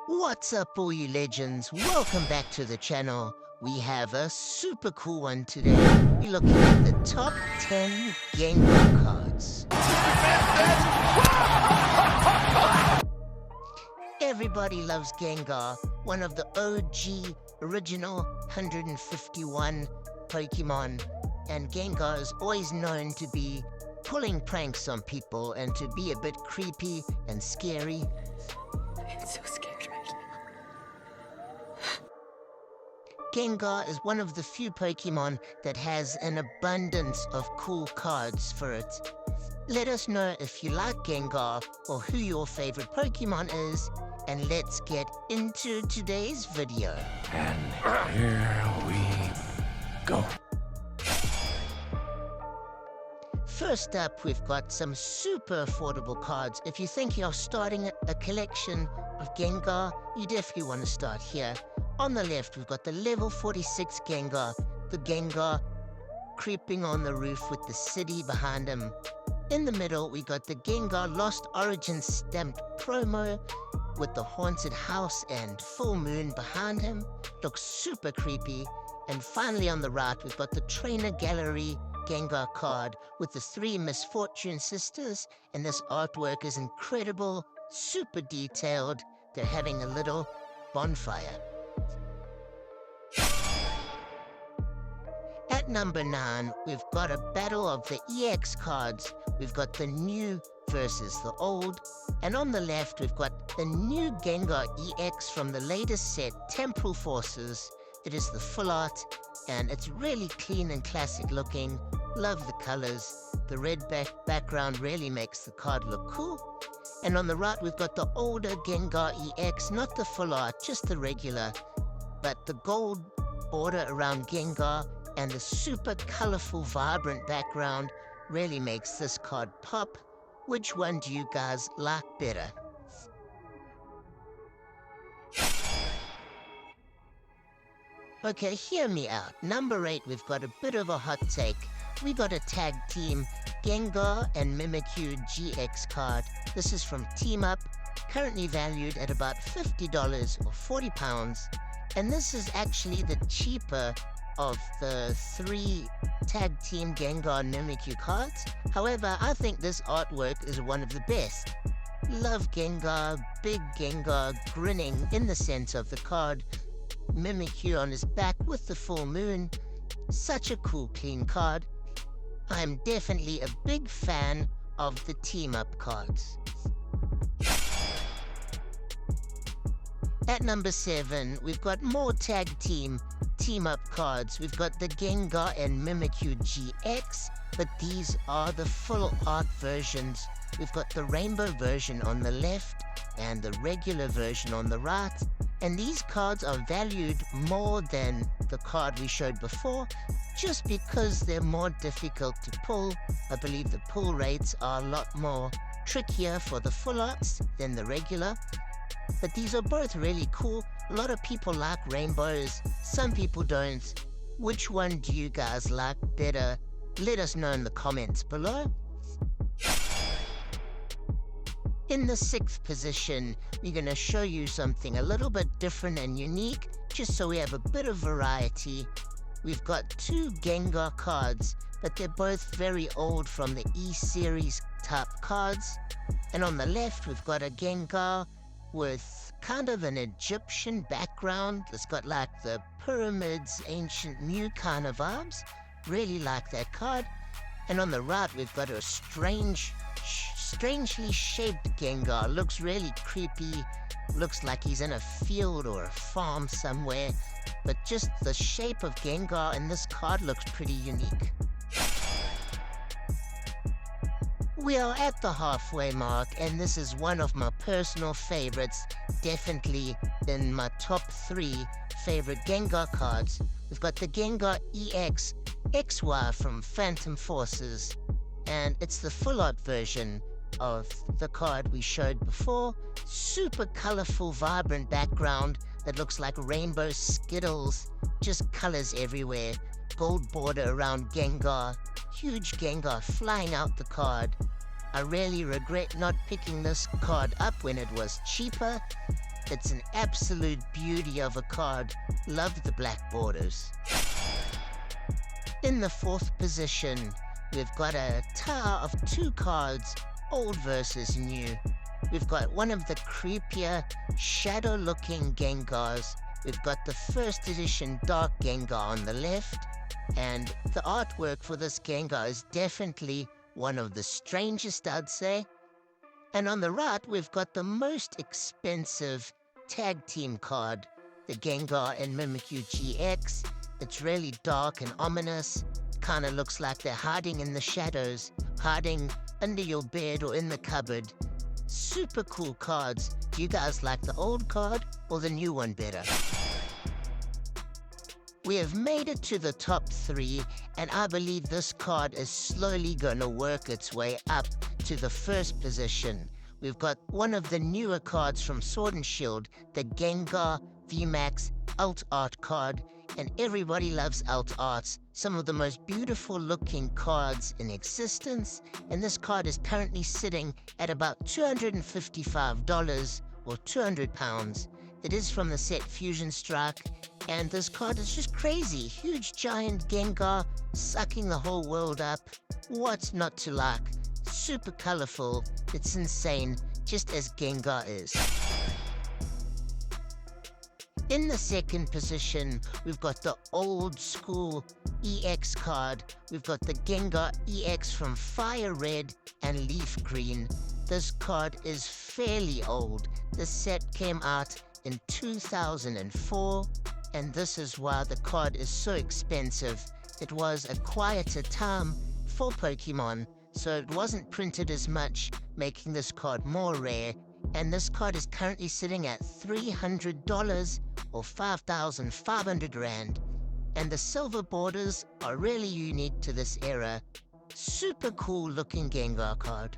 What's up, all you legends? Welcome back to the channel. We have a super cool one today. We're looking at the top 10 Gengar cards. Everybody loves Gengar, one of the OG original 151 Pokemon. And Gengar is always known to be pulling pranks on people and to be a bit creepy and scary. I'm so scared right now. Gengar is one of the few Pokemon that has an abundance of cool cards for it. Let us know if you like Gengar or who your favorite Pokemon is, and let's get into today's video. And here we go. First up, we've got some super affordable cards. If you think you're starting a collection of Gengar, you definitely want to start here. On the left, we've got the level 46 Gengar, the Gengar creeping on the roof with the city behind him. In the middle, we got the Gengar Lost Origin stamped promo with the haunted house and full moon behind him. Looks super creepy. And finally on the right, we've got the Trainer Gallery Gengar card with the 3 Misfortune sisters, and this artwork is incredible, super detailed. They're having a little bonfire. At number 9, we've got a battle of the EX cards. We've got the new versus the old, and on the left we've got the new Gengar EX from the latest set, Temporal Forces. It is the full art, and it's really clean and classic looking. Love the colors. The red background really makes the card look cool. And on the right we've got the older Gengar EX, not the full art, just the regular, but the gold border around Gengar and the super colorful, vibrant background really makes this card pop. Which one do you guys like better? Okay, hear me out. Number 8, we've got a bit of a hot take. We got a tag team Gengar and Mimikyu GX card. This is from Team Up, currently valued at about $50 or £40. And this is actually the cheaper of the 3 tag team Gengar and Mimikyu cards. However, I think this artwork is one of the best. Love Gengar, big Gengar grinning in the center of the card. Mimikyu on his back with the full moon. Such a cool, clean card. I'm definitely a big fan of the team-up cards. At number 7, we've got more tag team-up cards. We've got the Gengar and Mimikyu GX, but these are the full art versions. We've got the rainbow version on the left and the regular version on the right. And these cards are valued more than the card we showed before, just because they're more difficult to pull. I believe the pull rates are a lot more trickier for the full arts than the regular. But these are both really cool. A lot of people like rainbows, some people don't. Which one do you guys like better? Let us know in the comments below. In the 6th position, we're going to show you something a little bit different and unique, just so we have a bit of variety. We've got 2 Gengar cards, but they're both very old, from the E-Series type cards. And on the left, we've got a Gengar with kind of an Egyptian background. It's got like the pyramids, ancient Mew kind of vibes. Really like that card. And on the right, we've got a strangely shaped Gengar. Looks really creepy. Looks like he's in a field or a farm somewhere. But just the shape of Gengar in this card looks pretty unique. We are at the halfway mark, and this is one of my personal favorites. Definitely in my top 3 favorite Gengar cards. We've got the Gengar EX XY from Phantom Forces, and it's the full art version of the card we showed before. Super colorful, vibrant background that looks like rainbow Skittles, just colors everywhere. Gold border around Gengar, huge Gengar flying out the card. I really regret not picking this card up when it was cheaper. It's an absolute beauty of a card. Love the black borders. In the 4th position, we've got a tower of 2 cards, old versus new. We've got one of the creepier, shadow-looking Gengars. We've got the 1st edition Dark Gengar on the left, and the artwork for this Gengar is definitely one of the strangest, I'd say. And on the right, we've got the most expensive tag team card, the Gengar and Mimikyu GX. It's really dark and ominous. Kinda looks like they're hiding in the shadows, hiding under your bed or in the cupboard. Super cool cards. Do you guys like the old card or the new one better? We have made it to the top 3, and I believe this card is slowly gonna work its way up to the 1st position. We've got one of the newer cards from Sword and Shield, the Gengar VMAX Alt Art card, and everybody loves Alt Arts, some of the most beautiful looking cards in existence, and this card is currently sitting at about $255 or £200. It is from the set Fusion Strike, and this card is just crazy. Huge giant Gengar sucking the whole world up. What's not to like? Super colorful. It's insane, just as Gengar is. In the 2nd position, we've got the old school EX card. We've got the Gengar EX from Fire Red and Leaf Green. This card is fairly old. The set came out in 2004, and this is why the card is so expensive. It was a quieter time for Pokemon, so it wasn't printed as much, making this card more rare, and this card is currently sitting at $300 or 5,500 Rand. And the silver borders are really unique to this era. Super cool looking Gengar card.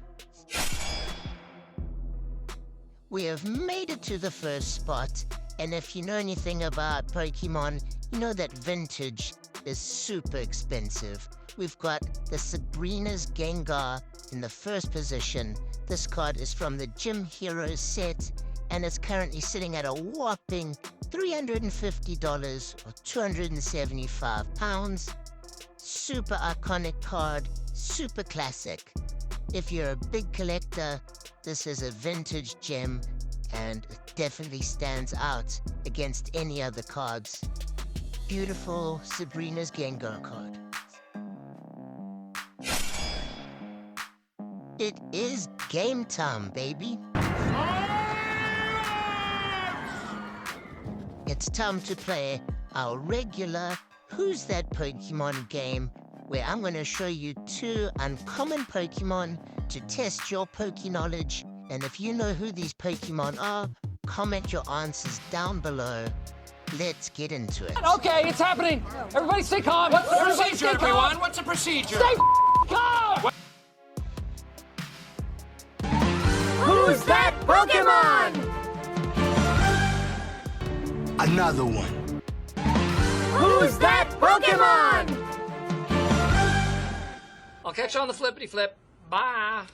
We have made it to the 1st spot, and if you know anything about Pokemon, you know that vintage is super expensive. We've got the Sabrina's Gengar in the 1st position. This card is from the Gym Heroes set, and it's currently sitting at a whopping $350 or £275. Super iconic card, super classic. If you're a big collector, this is a vintage gem, and it definitely stands out against any other cards. Beautiful Sabrina's Gengar card. It is game time, baby. It's time to play our regular Who's That Pokemon game, where I'm going to show you 2 uncommon Pokemon to test your Poke knowledge. And if you know who these Pokemon are, comment your answers down below. Let's get into it. Okay, it's happening. Everybody stay calm. What's the procedure, everyone? What's the procedure? Stay calm! Who's that Pokemon? Another one. Who's that Pokemon? I'll catch you on the flippity flip. Bye.